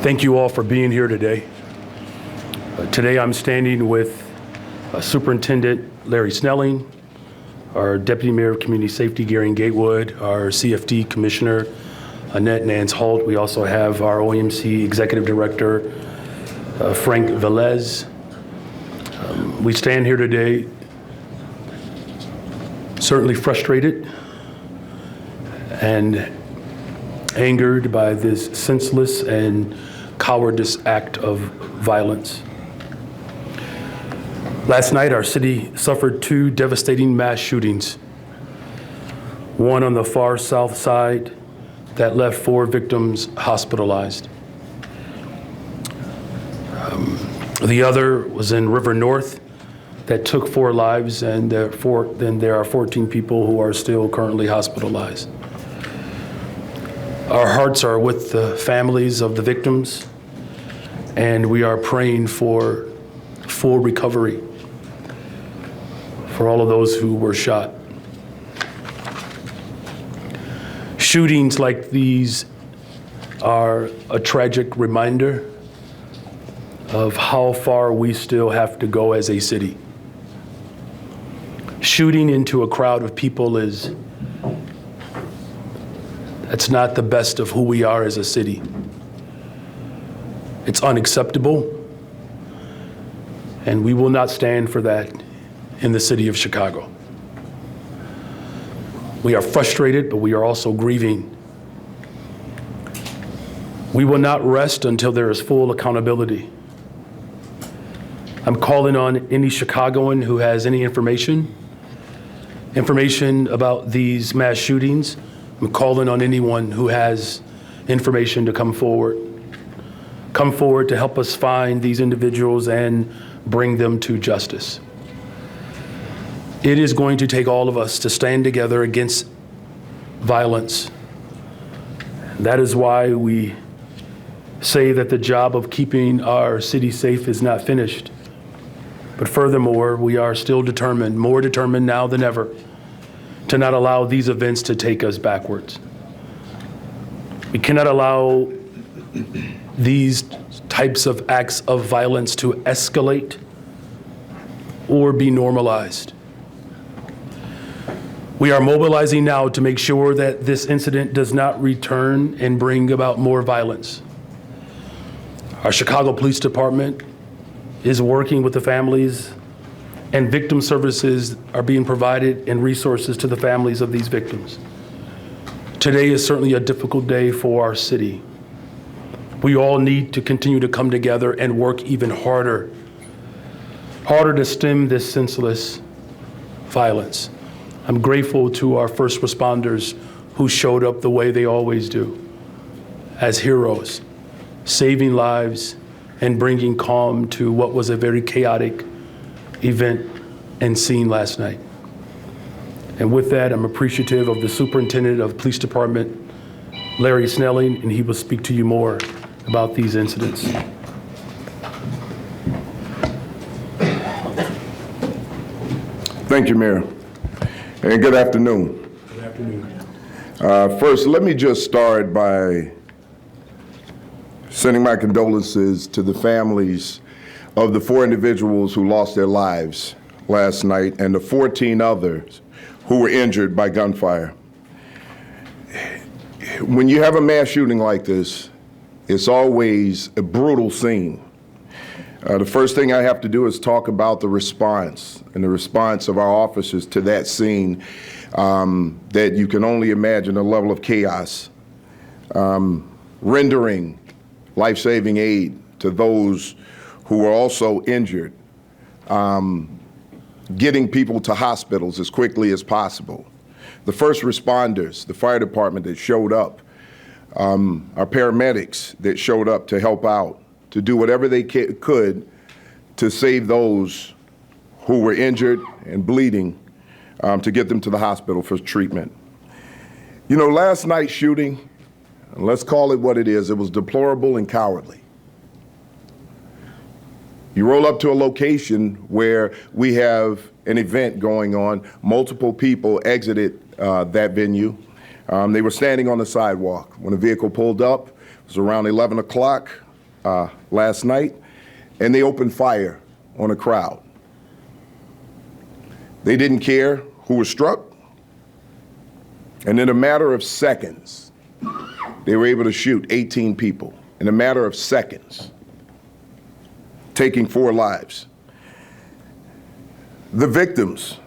Thank you all for being here today. Today I'm standing with Superintendent Larry Snelling, our Deputy Mayor of Community Safety, Gary Gatewood, our CFD Commissioner, Annette Nance Holt. We also have our OEMC Executive Director, Frank Velez. We stand here today certainly frustrated and angered by this senseless and cowardice act of violence. Last night, our city suffered two devastating mass shootings. One on the far south side that left 4 victims hospitalized. The other was in River North that took 4 lives, and then there are 14 people who are still currently hospitalized. Our hearts are with the families of the victims, and we are praying for full recovery for all of those who were shot. Shootings like these are a tragic reminder of how far we still have to go as a city. Shooting into a crowd of people that's not the best of who we are as a city. It's unacceptable, and we will not stand for that in the city of Chicago. We are frustrated, but we are also grieving. We will not rest until there is full accountability. I'm calling on any Chicagoan who has any information about these mass shootings. I'm calling on anyone who has information to come forward. Come forward to help us find these individuals and bring them to justice. It is going to take all of us to stand together against violence. That is why we say that the job of keeping our city safe is not finished. But furthermore, we are still determined, more determined now than ever, to not allow these events to take us backwards. We cannot allow these types of acts of violence to escalate or be normalized. We are mobilizing now to make sure that this incident does not return and bring about more violence. Our Chicago Police Department is working with the families, and victim services are being provided and resources to the families of these victims. Today is certainly a difficult day for our city. We all need to continue to come together and work even harder to stem this senseless violence. I'm grateful to our first responders who showed up the way they always do, as heroes, saving lives and bringing calm to what was a very chaotic event and scene last night. And with that, I'm appreciative of the Superintendent of the Police Department, Larry Snelling, and he will speak to you more about these incidents. Thank you, Mayor. And good afternoon. Good afternoon. First, let me just start by sending my condolences to the families of the 4 individuals who lost their lives last night and the 14 others who were injured by gunfire. When you have a mass shooting like this, it's always a brutal scene. The first thing I have to do is talk about the response and the response of our officers to that scene, that you can only imagine the level of chaos, rendering life-saving aid to those who were also injured, getting people to hospitals as quickly as possible. The first responders, the fire department that showed up, our paramedics that showed up to help out, to do whatever they could to save those who were injured and bleeding, to get them to the hospital for treatment. You know, last night's shooting, let's call it what it is, it was deplorable and cowardly. You roll up to a location where we have an event going on, multiple people exited that venue. They were standing on the sidewalk. When the vehicle pulled up, it was around 11 o'clock. last night, and they opened fire on a crowd. They didn't care who was struck, and in a matter of seconds, they were able to shoot 18 people in a matter of seconds, taking 4 lives. The victims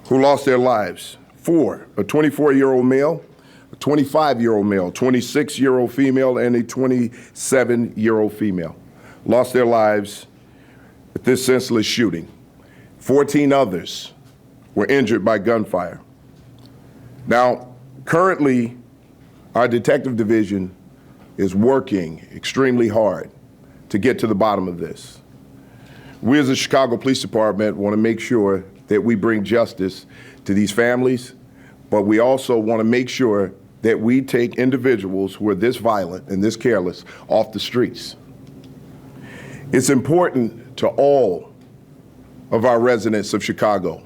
who lost their lives, 4, a 24-year-old male, a 25-year-old male, 26-year-old female, and a 27-year-old female, lost their lives with this senseless shooting. 14 others were injured by gunfire. Now, currently, our detective division is working extremely hard to get to the bottom of this. We as the Chicago Police Department want to make sure that we bring justice to these families, but we also want to make sure that we take individuals who are this violent and this careless off the streets. It's important to all of our residents of Chicago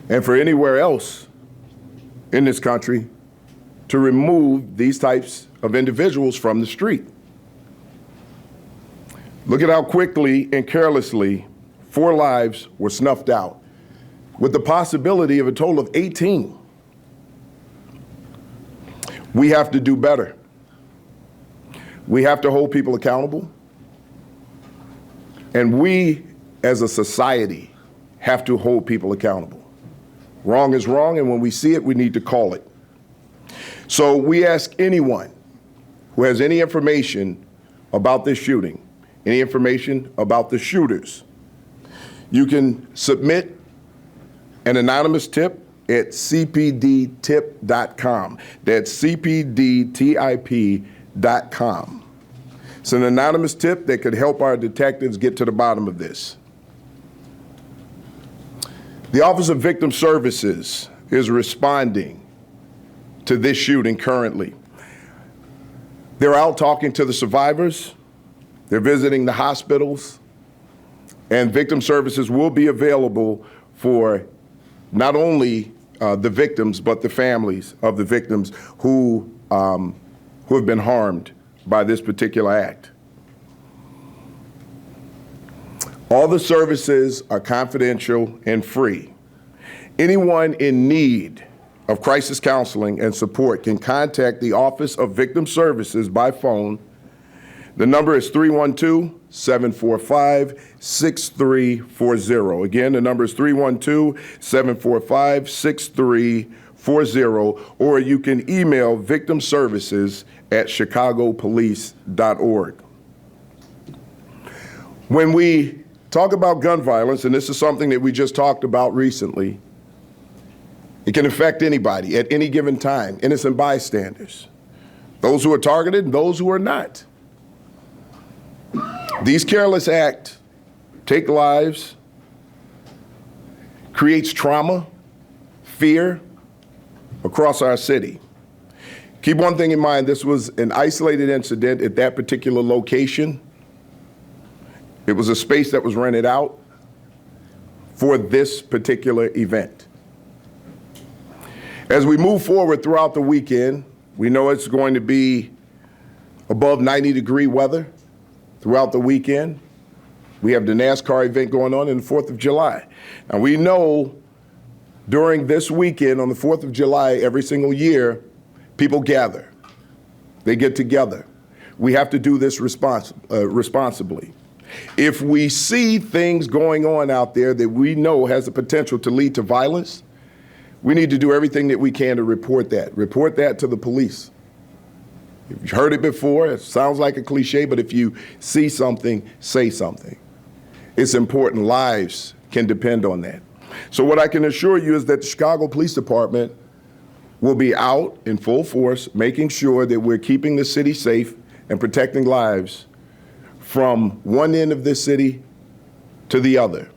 and for anywhere else in this country to remove these types of individuals from the street. Look at how quickly and carelessly 4 lives were snuffed out, with the possibility of a total of 18. We have to do better. We have to hold people accountable. And we, as a society, have to hold people accountable. Wrong is wrong, and when we see it, we need to call it. So we ask anyone who has any information about this shooting, any information about the shooters, you can submit an anonymous tip at cpdtip.com. That's cpdtip.com. It's an anonymous tip that could help our detectives get to the bottom of this. The Office of Victim Services is responding to this shooting currently. They're out talking to the survivors. They're visiting the hospitals, and victim services will be available for not only the victims, but the families of the victims who have been harmed by this particular act. All the services are confidential and free. Anyone in need of crisis counseling and support can contact the Office of Victim Services by phone. The number is 312-745-6340. Again, the number is 312-745-6340, or you can email victimservices@chicagopolice.org. When we talk about gun violence, and this is something that we just talked about recently, it can affect anybody at any given time, innocent bystanders, those who are targeted and those who are not. These careless acts take lives, creates trauma, fear across our city. Keep one thing in mind, this was an isolated incident at that particular location. It was a space that was rented out for this particular event. As we move forward throughout the weekend, we know it's going to be above 90-degree weather throughout the weekend. We have the NASCAR event going on the 4th of July. Now we know during this weekend on the 4th of July, every single year, people gather. They get together. We have to do this responsibly. If we see things going on out there that we know has the potential to lead to violence, we need to do everything that we can to report that. Report that to the police. If you've heard it before, it sounds like a cliche, but if you see something, say something. It's important. Lives can depend on that. So what I can assure you is that the Chicago Police Department will be out in full force, making sure that we're keeping the city safe and protecting lives from one end of this city to the other.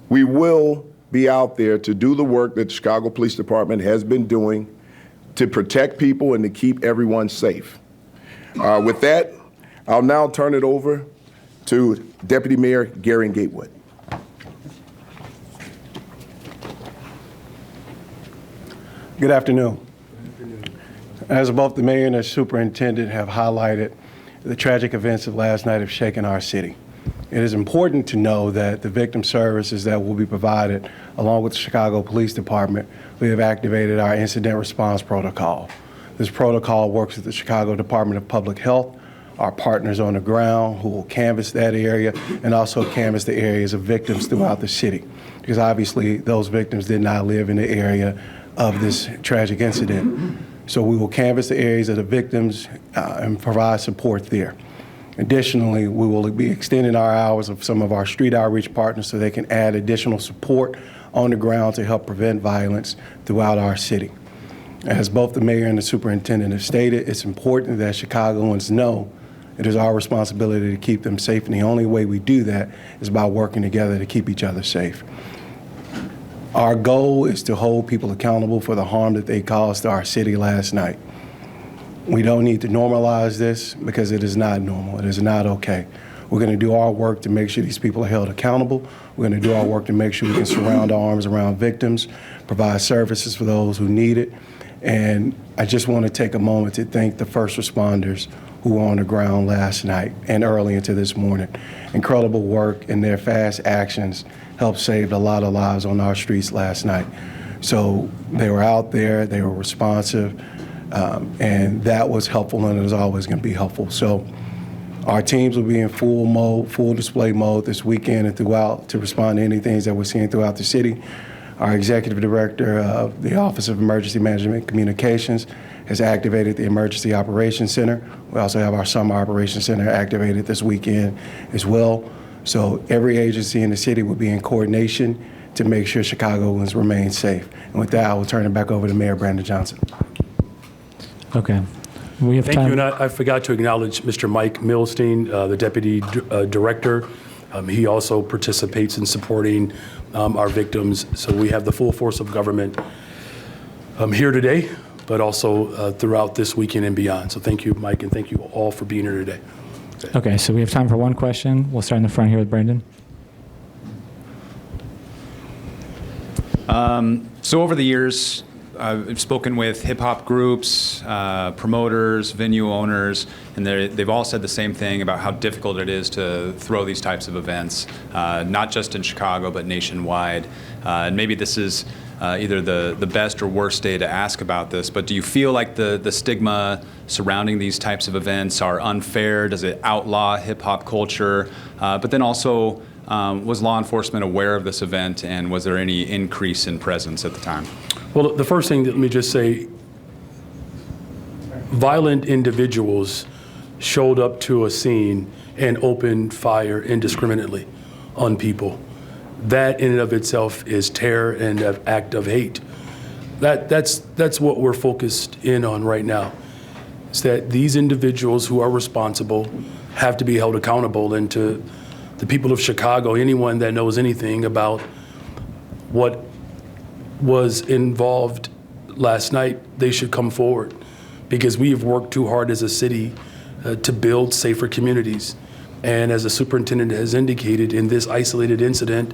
We will be out there to do the work that the Chicago Police Department has been doing to protect people and to keep everyone safe. With that, I'll now turn it over to Deputy Mayor Gary Gatewood. Good afternoon. As both the mayor and the superintendent have highlighted, the tragic events of last night have shaken our city. It is important to know that the victim services that will be provided, along with the Chicago Police Department, we have activated our incident response protocol. This protocol works with the Chicago Department of Public Health, our partners on the ground who will canvass that area and also canvass the areas of victims throughout the city. Because obviously those victims did not live in the area of this tragic incident. So we will canvass the areas of the victims and provide support there. Additionally, we will be extending our hours of some of our street outreach partners so they can add additional support on the ground to help prevent violence throughout our city. As both the mayor and the superintendent have stated, it's important that Chicagoans know it is our responsibility to keep them safe, and the only way we do that is by working together to keep each other safe. Our goal is to hold people accountable for the harm that they caused to our city last night. We don't need to normalize this because it is not normal. It is not okay. We're going to do our work to make sure these people are held accountable. We're going to do our work to make sure we can surround our arms around victims, provide services for those who need it. And I just want to take a moment to thank the first responders who were on the ground last night and early into this morning. Incredible work, and their fast actions helped save a lot of lives on our streets last night. So they were out there, they were responsive, and that was helpful, and it is always going to be helpful. So our teams will be in full mode, full display mode this weekend and throughout to respond to any things that we're seeing throughout the city. Our executive director of the Office of Emergency Management Communications has activated the Emergency Operations Center. We also have our Summer Operations Center activated this weekend as well. So every agency in the city will be in coordination to make sure Chicagoans remain safe. And with that, I will turn it back over to Mayor Brandon Johnson. Okay. We have Thank time. you, and I forgot to acknowledge Mr. Mike Milstein, the Deputy Director. He also participates in supporting our victims. So we have the full force of government here today, but also throughout this weekend and beyond. So thank you, Mike, and thank you all for being here today. Okay, so we have time for one question. We'll start in the front here with Brendan. So over the years, I've spoken with hip-hop groups, promoters, venue owners, and they've all said the same thing about how difficult it is to throw these types of events, not just in Chicago, but nationwide. And maybe this is either the best or worst day to ask about this, but do you feel like the stigma surrounding these types of events are unfair? Does it outlaw hip-hop culture? But then also, was law enforcement aware of this event, and was there any increase in presence at the time? Well, the first thing, let me just say, violent individuals showed up to a scene and opened fire indiscriminately on people. That in and of itself is terror and an act of hate. That's what we're focused in on right now, is that these individuals who are responsible have to be held accountable. And to the people of Chicago, anyone that knows anything about what was involved last night, they should come forward, because we have worked too hard as a city to build safer communities. And as the superintendent has indicated, in this isolated incident,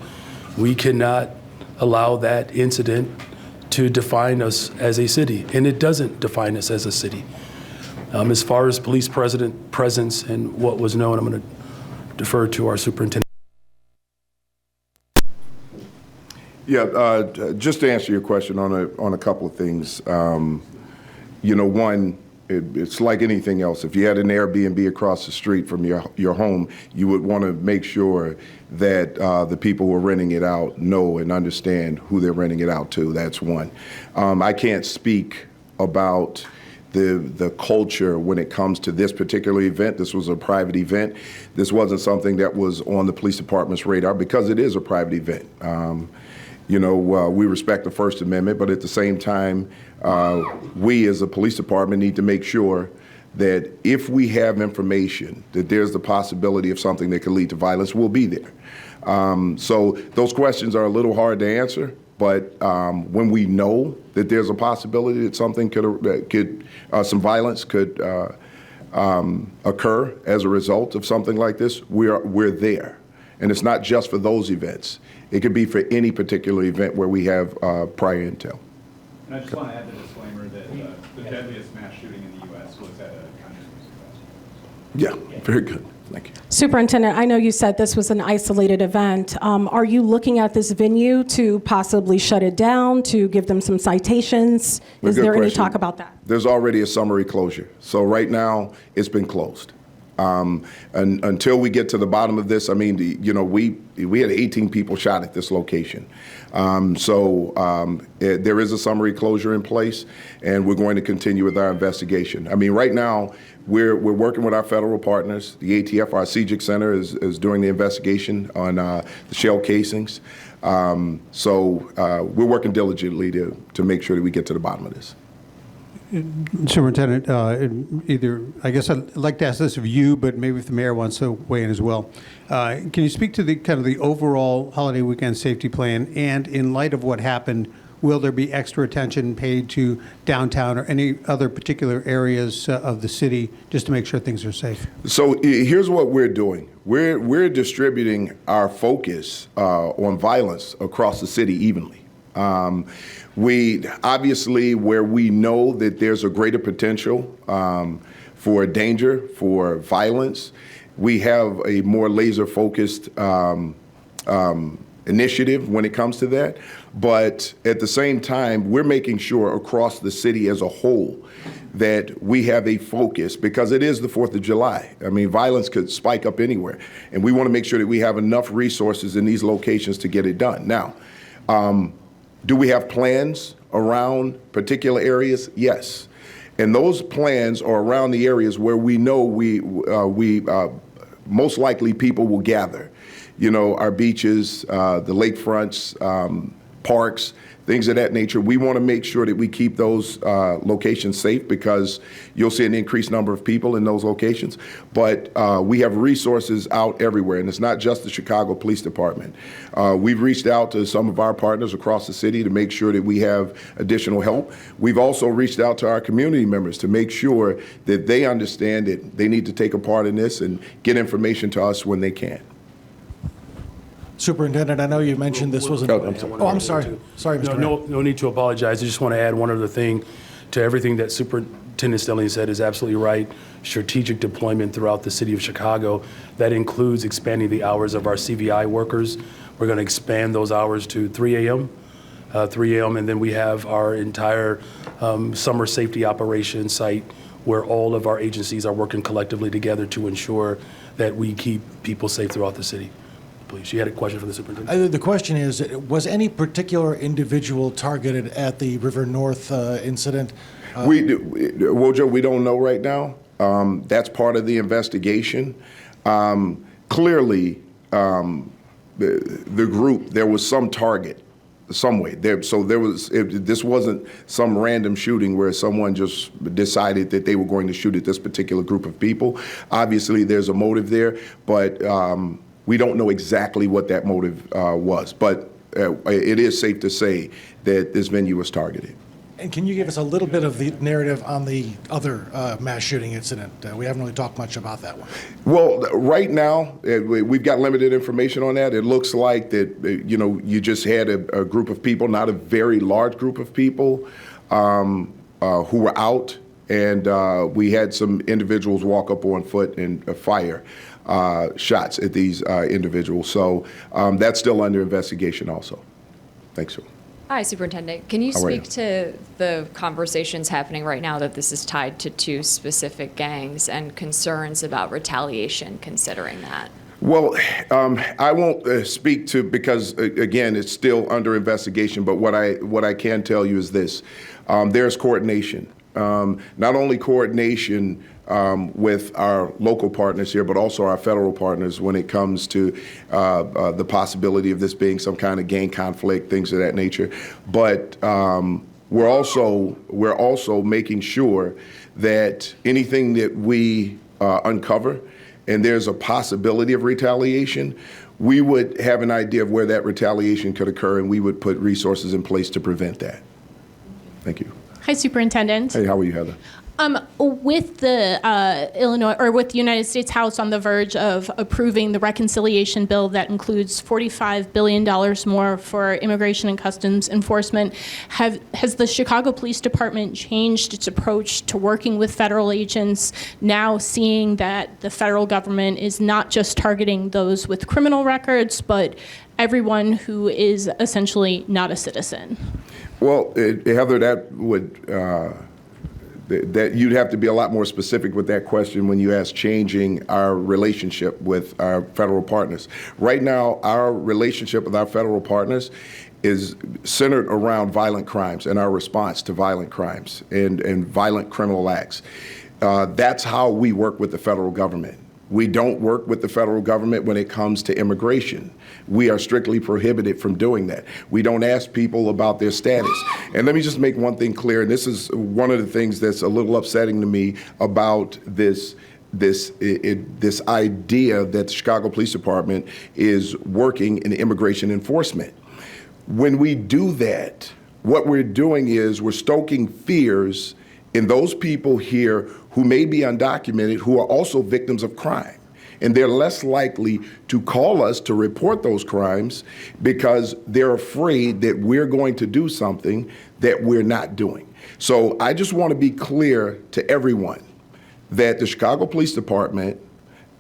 we cannot allow that incident to define us as a city, and it doesn't define us as a city. As far as police presence and what was known, I'm going to defer to our superintendent. Yeah, just to answer your question on a couple of things. You know, one, it's like anything else. If you had an Airbnb across the street from your home, you would want to make sure that the people who are renting it out know and understand who they're renting it out to. That's one. I can't speak about the culture when it comes to this particular event. This was a private event. This wasn't something that was on the police department's radar because it is a private event. You know, we respect the First Amendment, but at the same time, we as a police department need to make sure that if we have information that there's the possibility of something that could lead to violence, we'll be there. So those questions are a little hard to answer, but when we know that there's a possibility that something some violence could occur as a result of something like this, we're there. And it's not just for those events. It could be for any particular event where we have prior intel. And I just want to add the disclaimer that the deadliest mass shooting in the U.S. was at a country music festival. Yeah, very good. Thank you. Superintendent, I know you said this was an isolated event. Are you looking at this venue to possibly shut it down, to give them some citations? Is Good there any question. talk about that? There's already a summary closure. So right now, it's been closed. And until we get to the bottom of this, I mean, we had 18 people shot at this location. There is a summary closure in place, and we're going to continue with our investigation. I mean, right now, we're working with our federal partners. The ATF, our CJIC Center, is doing the investigation on the shell casings. We're working diligently to make sure that we get to the bottom of this. Superintendent, I guess I'd like to ask this of you, but maybe if the mayor wants to weigh in as well. Can you speak to the kind of the overall holiday weekend safety plan? And in light of what happened, will there be extra attention paid to downtown or any other particular areas of the city just to make sure things are safe? So here's what we're doing. We're distributing our focus on violence across the city evenly. We obviously, where we know that there's a greater potential for danger, for violence, we have a more laser-focused initiative when it comes to that. But at the same time, we're making sure across the city as a whole that we have a focus, because it is the 4th of July. I mean, violence could spike up anywhere. And we want to make sure that we have enough resources in these locations to get it done. Now, do we have plans around particular areas? Yes. And those plans are around the areas where we know we most likely people will gather. You know, our beaches, the lakefronts, parks, things of that nature. We want to make sure that we keep those locations safe, because you'll see an increased number of people in those locations. But we have resources out everywhere, and it's not just the Chicago Police Department. We've reached out to some of our partners across the city to make sure that we have additional help. We've also reached out to our community members to make sure that they understand that they need to take a part in this and get information to us when they can. Superintendent, I know you mentioned this wasn't. I'm sorry. Oh, I'm sorry. Sorry, Mr. Mayor. No need to apologize. I just want to add one other thing to everything that Superintendent Stelling said is absolutely right. Strategic deployment throughout the city of Chicago. That includes expanding the hours of our CVI workers. We're going to expand those hours to 3 a.m. And then we have our entire summer safety operations site where all of our agencies are working collectively together to ensure that we keep people safe throughout the city. Please, you had a question for the superintendent? The question is, was any particular individual targeted at the River North incident? Wojo, we don't know right now. That's part of the investigation. Clearly, the group, there was some target, some way. This wasn't some random shooting where someone just decided that they were going to shoot at this particular group of people. Obviously, there's a motive there, but we don't know exactly what that motive was. But it is safe to say that this venue was targeted. And can you give us a little bit of the narrative on the other mass shooting incident? We haven't really talked much about that one. Well, right now, we've got limited information on that. It looks like that, you just had a group of people, not a very large group of people, who were out, and we had some individuals walk up on foot and fire shots at these individuals. So that's still under investigation also. Thanks, sir. Hi, Superintendent. Can you speak to the conversations happening right now that this is tied to 2 specific gangs and concerns about retaliation considering that? Well, I won't speak to, because again, it's still under investigation, but what I can tell you is this. There's coordination. Not only coordination with our local partners here, but also our federal partners when it comes to the possibility of this being some kind of gang conflict, things of that nature. But we're also making sure that anything that we uncover and there's a possibility of retaliation, we would have an idea of where that retaliation could occur, and we would put resources in place to prevent that. Thank you. Hi, Superintendent. Hey, how are you, Heather? With the Illinois or with the United States House on the verge of approving the reconciliation bill that includes $45 billion more for immigration and customs enforcement, has the Chicago Police Department changed its approach to working with federal agents, now seeing that the federal government is not just targeting those with criminal records, but everyone who is essentially not a citizen? Well, Heather, that would that you'd have to be a lot more specific with that question when you ask changing our relationship with our federal partners. Right now, our relationship with our federal partners is centered around violent crimes and our response to violent crimes and violent criminal acts. That's how we work with the federal government. We don't work with the federal government when it comes to immigration. We are strictly prohibited from doing that. We don't ask people about their status. And let me just make one thing clear, and this is one of the things that's a little upsetting to me about this idea that the Chicago Police Department is working in immigration enforcement. When we do that, what we're doing is we're stoking fears in those people here who may be undocumented, who are also victims of crime. And they're less likely to call us to report those crimes because they're afraid that we're going to do something that we're not doing. So I just want to be clear to everyone that the Chicago Police Department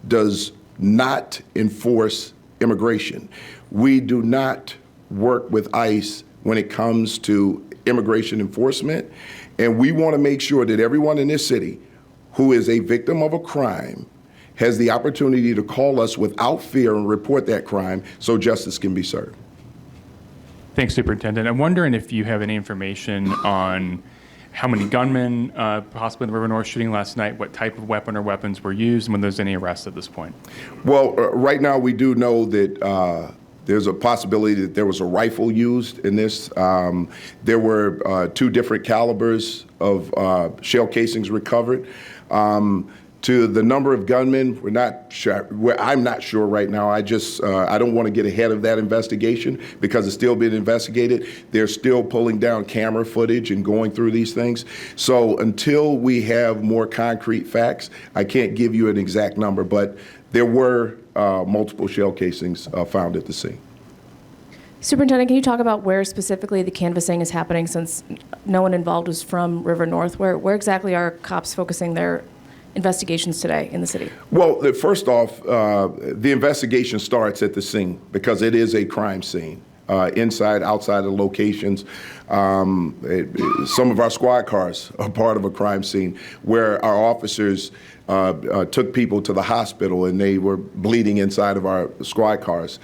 does not enforce immigration. We do not work with ICE when it comes to immigration enforcement. And we want to make sure that everyone in this city who is a victim of a crime has the opportunity to call us without fear and report that crime so justice can be served. Thanks, Superintendent. I'm wondering if you have any information on how many gunmen, possibly in the River North shooting last night, what type of weapon or weapons were used, and when there's any arrests at this point. Well, right now we do know that there's a possibility that there was a rifle used in this. There were 2 different calibers of shell casings recovered. To the number of gunmen, we're not sure. I'm not sure right now. I don't want to get ahead of that investigation because it's still being investigated. They're still pulling down camera footage and going through these things. So until we have more concrete facts, I can't give you an exact number, but there were multiple shell casings found at the scene. Superintendent, can you talk about where specifically the canvassing is happening, since no one involved was from River North? Where exactly are cops focusing their investigations today in the city? Well, first off, the investigation starts at the scene because it is a crime scene. Inside, outside of locations. Some of our squad cars are part of a crime scene where our officers took people to the hospital and they were bleeding inside of our squad cars.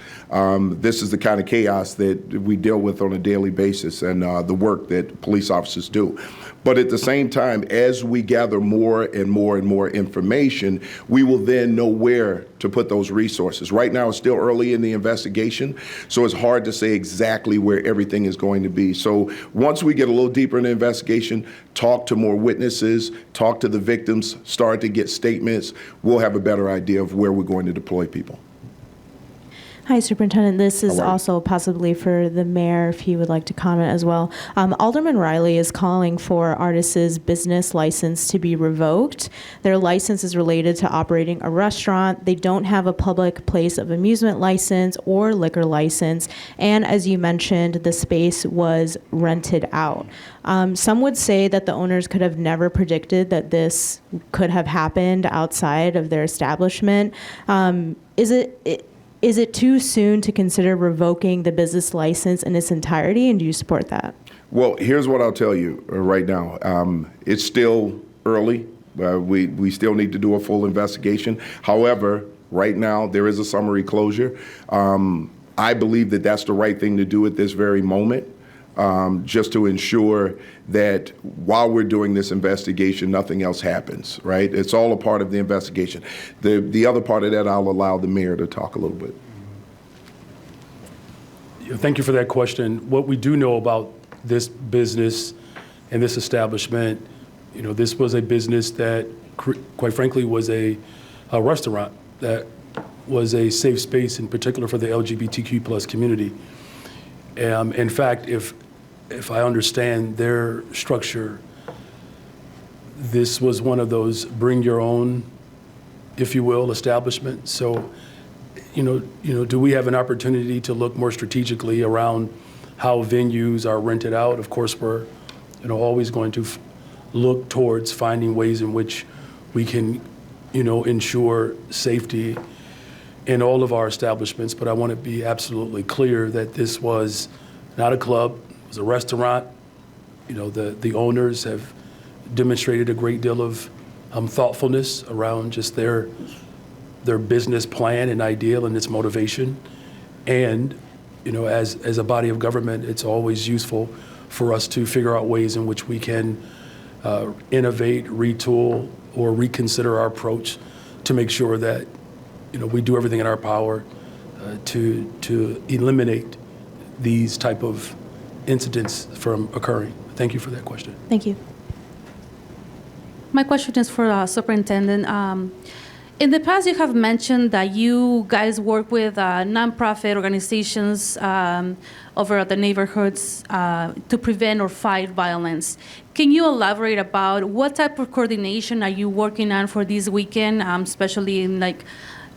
This is the kind of chaos that we deal with on a daily basis and the work that police officers do. But at the same time, as we gather more and more and more information, we will then know where to put those resources. Right now, it's still early in the investigation, so it's hard to say exactly where everything is going to be. So once we get a little deeper in the investigation, talk to more witnesses, talk to the victims, start to get statements, we'll have a better idea of where we're going to deploy people. Hi, Superintendent. This is also possibly for the mayor, if he would like to comment as well. Alderman Riley is calling for Artis' business license to be revoked. Their license is related to operating a restaurant. They don't have a public place of amusement license or liquor license. And as you mentioned, the space was rented out. Some would say that the owners could have never predicted that this could have happened outside of their establishment. Is it too soon to consider revoking the business license in its entirety, and do you support that? Well, here's what I'll tell you right now. It's still early. We still need to do a full investigation. However, right now there is a summary closure. I believe that that's the right thing to do at this very moment. Just to ensure that while we're doing this investigation, nothing else happens, right? It's all a part of the investigation. The other part of that, I'll allow the mayor to talk a little bit. Thank you for that question. What we do know about this business and this establishment, this was a business that, quite frankly, was a restaurant that was a safe space, in particular for the LGBTQ plus community. In fact, if I understand their structure, this was one of those bring your own, if you will, establishments. So, do we have an opportunity to look more strategically around how venues are rented out? Of course, we're, always going to look towards finding ways in which we can, ensure safety in all of our establishments. But I want to be absolutely clear that this was not a club, it was a restaurant. The owners have demonstrated a great deal of thoughtfulness around just their business plan and ideal and its motivation. And, as a body of government, it's always useful for us to figure out ways in which we can innovate, retool, or reconsider our approach to make sure that, we do everything in our power to eliminate these type of incidents from occurring. Thank you for that question. Thank you. My question is for Superintendent. In the past, you have mentioned that you guys work with nonprofit organizations over at the neighborhoods to prevent or fight violence. Can you elaborate about what type of coordination are you working on for this weekend, especially in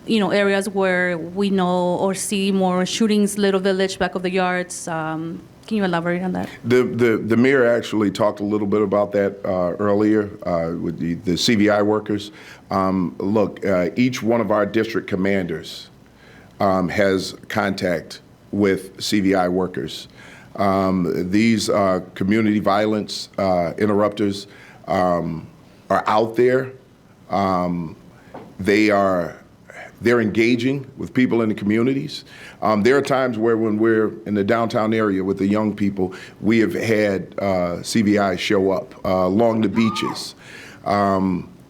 areas where we know or see more shootings, Little Village, back of the yards? Can you elaborate on that? The mayor actually talked a little bit about that earlier with the CVI workers. Look, each one of our district commanders has contact with CVI workers. These community violence interrupters are out there. They're engaging with people in the communities. There are times where when we're in the downtown area with the young people, we have had CVI show up along the beaches.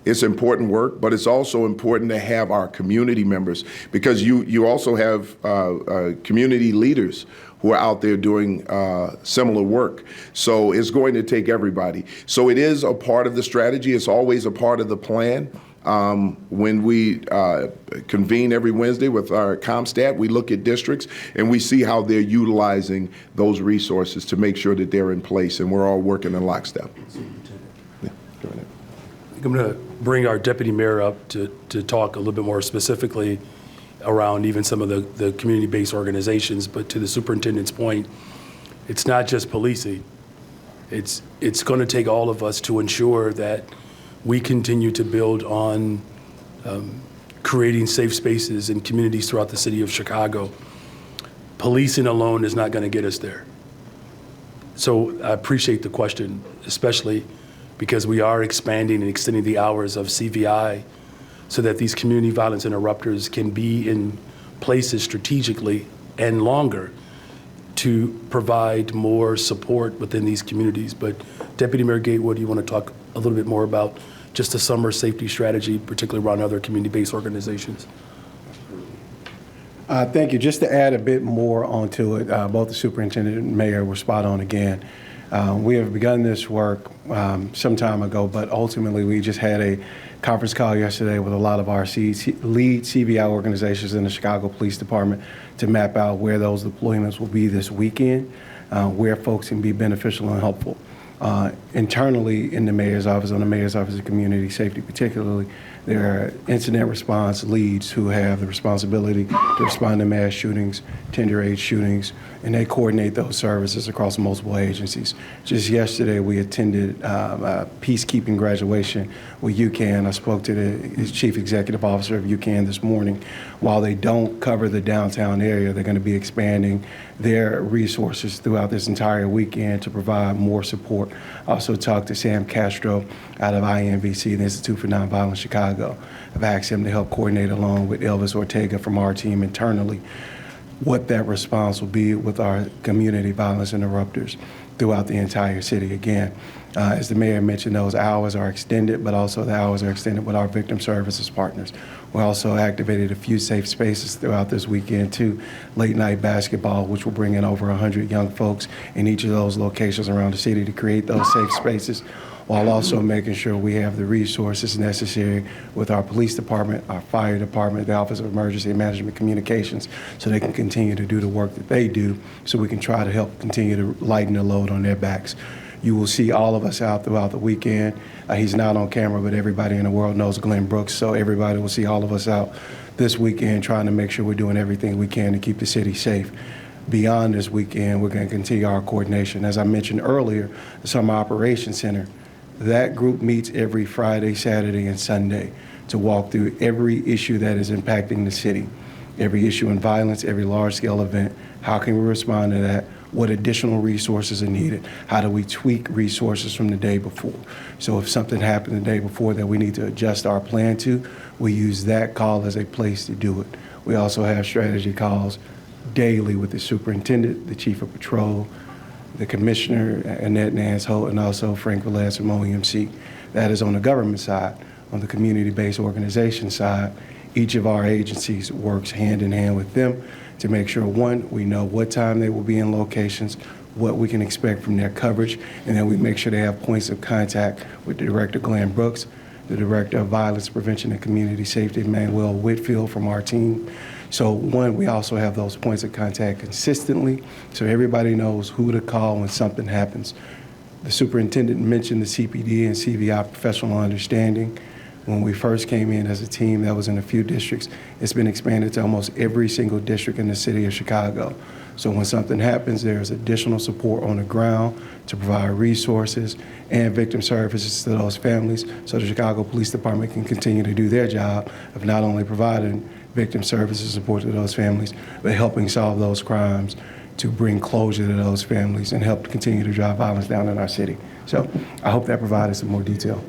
It's important work, but it's also important to have our community members, because you also have community leaders who are out there doing similar work. So it's going to take everybody. So it is a part of the strategy. It's always a part of the plan. When we convene every Wednesday with our ComStat, we look at districts and we see how they're utilizing those resources to make sure that they're in place, and we're all working in lockstep. Yeah, go ahead. I'm going to bring our deputy mayor up to talk a little bit more specifically around even some of the community-based organizations. But to the superintendent's point, it's not just policing. It's going to take all of us to ensure that we continue to build on creating safe spaces in communities throughout the city of Chicago. Policing alone is not going to get us there. So I appreciate the question, especially because we are expanding and extending the hours of CVI so that these community violence interrupters can be in places strategically and longer to provide more support within these communities. But Deputy Mayor Gatewood, you want to talk a little bit more about just the summer safety strategy, particularly around other community-based organizations? Thank you. Just to add a bit more onto it, both the superintendent and mayor were spot on again. We have begun this work some time ago, but ultimately we just had a conference call yesterday with a lot of our lead CVI organizations in the Chicago Police Department to map out where those deployments will be this weekend, where folks can be beneficial and helpful. Internally in the mayor's office, on the mayor's office of community safety particularly, there are incident response leads who have the responsibility to respond to mass shootings, tender age shootings, and they coordinate those services across multiple agencies. Just yesterday, we attended a peacekeeping graduation with UCAN. I spoke to the chief executive officer of UCAN this morning. While they don't cover the downtown area, they're going to be expanding their resources throughout this entire weekend to provide more support. I also talked to Sam Castro out of INVC, the Institute for Nonviolent Chicago. I've asked him to help coordinate along with Elvis Ortega from our team internally what that response will be with our community violence interrupters throughout the entire city. Again, as the mayor mentioned, those hours are extended, but also the hours are extended with our victim services partners. We also activated a few safe spaces throughout this weekend too. Late night basketball, which will bring in over 100 young folks in each of those locations around the city to create those safe spaces, while also making sure we have the resources necessary with our police department, our fire department, the Office of Emergency Management Communications, so they can continue to do the work that they do, so we can try to help continue to lighten the load on their backs. You will see all of us out throughout the weekend. He's not on camera, but everybody in the world knows Glenn Brooks, so everybody will see all of us out this weekend trying to make sure we're doing everything we can to keep the city safe. Beyond this weekend, we're going to continue our coordination. As I mentioned earlier, the Summer Operations Center, that group meets every Friday, Saturday, and Sunday to walk through every issue that is impacting the city, every issue in violence, every large-scale event. How can we respond to that? What additional resources are needed? How do we tweak resources from the day before? So if something happened the day before that we need to adjust our plan to, we use that call as a place to do it. We also have strategy calls daily with the superintendent, the chief of patrol, the commissioner, Annette Nance Holt, and also Frank Velez from OEMC. That is on the government side. On the community-based organization side, each of our agencies works hand in hand with them to make sure, one, we know what time they will be in locations, what we can expect from their coverage, and then we make sure they have points of contact with Director Glenn Brooks, the Director of Violence Prevention and Community Safety, Manuel Whitfield from our team. So one, we also have those points of contact consistently so everybody knows who to call when something happens. The superintendent mentioned the CPD and CVI professional understanding. When we first came in as a team, that was in a few districts. It's been expanded to almost every single district in the city of Chicago. So when something happens, there's additional support on the ground to provide resources and victim services to those families so the Chicago Police Department can continue to do their job of not only providing victim services support to those families, but helping solve those crimes to bring closure to those families and help continue to drive violence down in our city. So I hope that provided some more detail.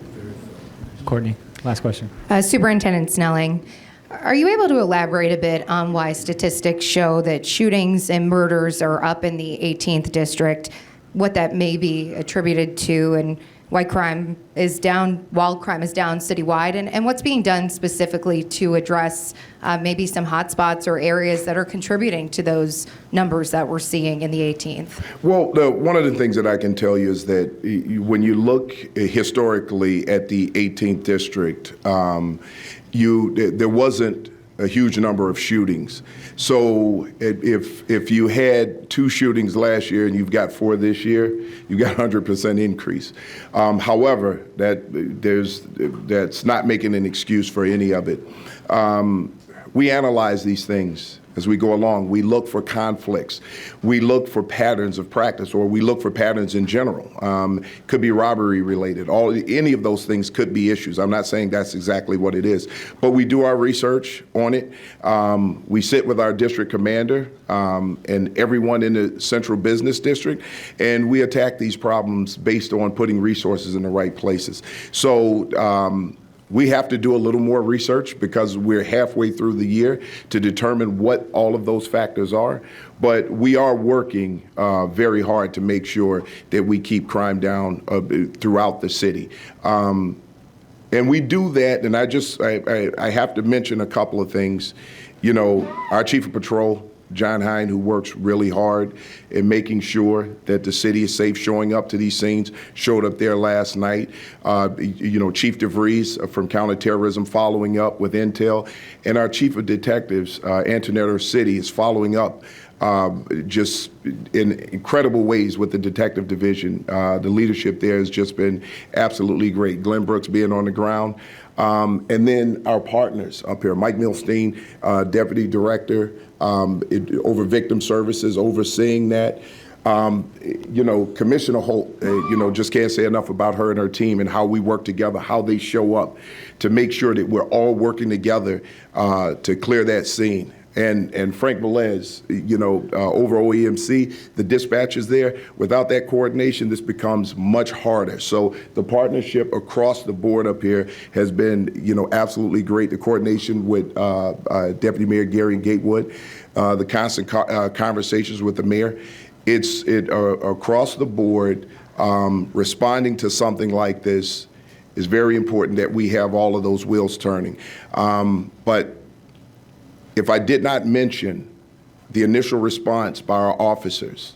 Courtney, last question. Superintendent Snelling, are you able to elaborate a bit on why statistics show that shootings and murders are up in the 18th district, what that may be attributed to, and why crime is down, while crime is down citywide, and what's being done specifically to address maybe some hotspots or areas that are contributing to those numbers that we're seeing in the 18th? Well, one of the things that I can tell you is that when you look historically at the 18th district, there wasn't a huge number of shootings. So if you had 2 shootings last year and you've got 4 this year, you've got 100% increase. However, that's not making an excuse for any of it. We analyze these things as we go along. We look for conflicts. We look for patterns of practice, or we look for patterns in general. Could be robbery related. Any of those things could be issues. I'm not saying that's exactly what it is, but we do our research on it. We sit with our district commander and everyone in the central business district, and we attack these problems based on putting resources in the right places. So we have to do a little more research because we're halfway through the year to determine what all of those factors are. But we are working very hard to make sure that we keep crime down throughout the city. And we do that, and I have to mention a couple of things. You know, our chief of patrol, John Hine, who works really hard in making sure that the city is safe, showing up to these scenes, showed up there last night. Chief DeVries from Counterterrorism following up with intel. And our chief of detectives, Antoinette City, is following up just in incredible ways with the detective division. The leadership there has just been absolutely great. Glenn Brooks being on the ground. And then our partners up here, Mike Milstein, Deputy Director over Victim Services, overseeing that. Commissioner Holt, just can't say enough about her and her team and how we work together, how they show up to make sure that we're all working together to clear that scene. And Frank Velez, over OEMC, the dispatchers there, without that coordination, this becomes much harder. So the partnership across the board up here has been, absolutely great. The coordination with Deputy Mayor Gary Gatewood, the constant conversations with the mayor. It's across the board, responding to something like this is very important that we have all of those wheels turning. But if I did not mention the initial response by our officers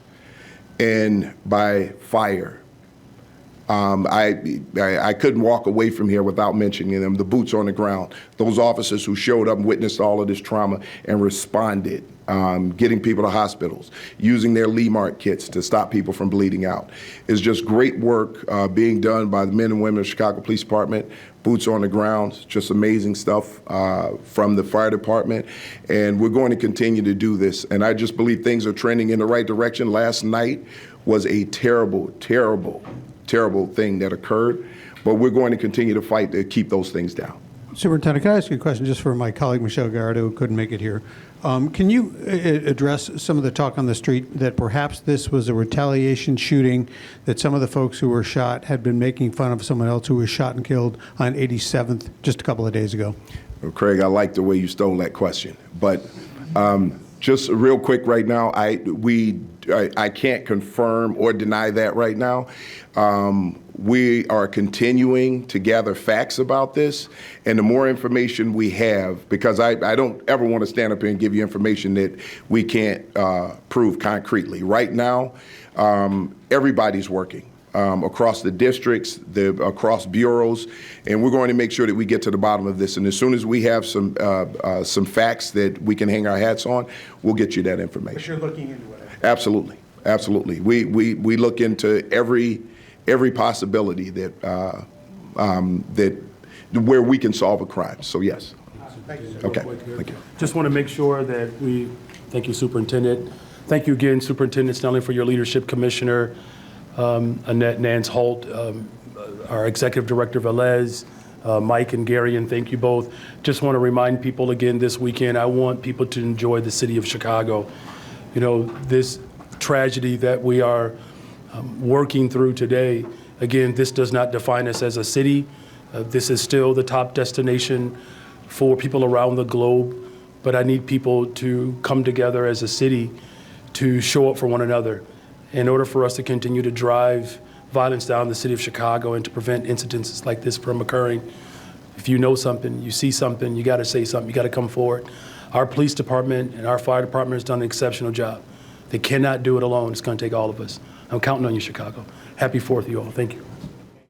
and by fire, I couldn't walk away from here without mentioning them, the boots on the ground, those officers who showed up and witnessed all of this trauma and responded, getting people to hospitals, using their Lee-Mark kits to stop people from bleeding out. It's just great work being done by the men and women of the Chicago Police Department, boots on the ground, just amazing stuff from the fire department. And we're going to continue to do this. And I just believe things are trending in the right direction. Last night was a terrible, terrible, terrible thing that occurred, but we're going to continue to fight to keep those things down. Superintendent, can I ask you a question just for my colleague Michelle Garrido, who couldn't make it here? Can you address some of the talk on the street that perhaps this was a retaliation shooting, that some of the folks who were shot had been making fun of someone else who was shot and killed on 87th just a couple of days ago? Well, Craig, I like the way you stole that question, but just real quick right now, I can't confirm or deny that right now. We are continuing to gather facts about this, and the more information we have, because I don't ever want to stand up here and give you information that we can't prove concretely. Right now, everybody's working across the districts, across bureaus, and we're going to make sure that we get to the bottom of this. And as soon as we have some facts that we can hang our hats on, we'll get you that information. But you're looking into it. Absolutely, absolutely. We look into every possibility that where we can solve a crime. So yes. Thank you. Okay. Thank you. Just want to make sure that thank you, Superintendent. Thank you again, Superintendent Snelling, for your leadership, Commissioner Annette Nance Holt, our Executive Director Velez, Mike and Gary, and thank you both. Just want to remind people again this weekend, I want people to enjoy the city of Chicago. You know, this tragedy that we are working through today, again, this does not define us as a city. This is still the top destination for people around the globe, but I need people to come together as a city to show up for one another in order for us to continue to drive violence down the city of Chicago and to prevent incidences like this from occurring. If you know something, you see something, you got to say something, you got to come forward. Our police department and our fire department has done an exceptional job. They cannot do it alone. It's going to take all of us. I'm counting on you, Chicago. Happy 4th, you all. Thank you.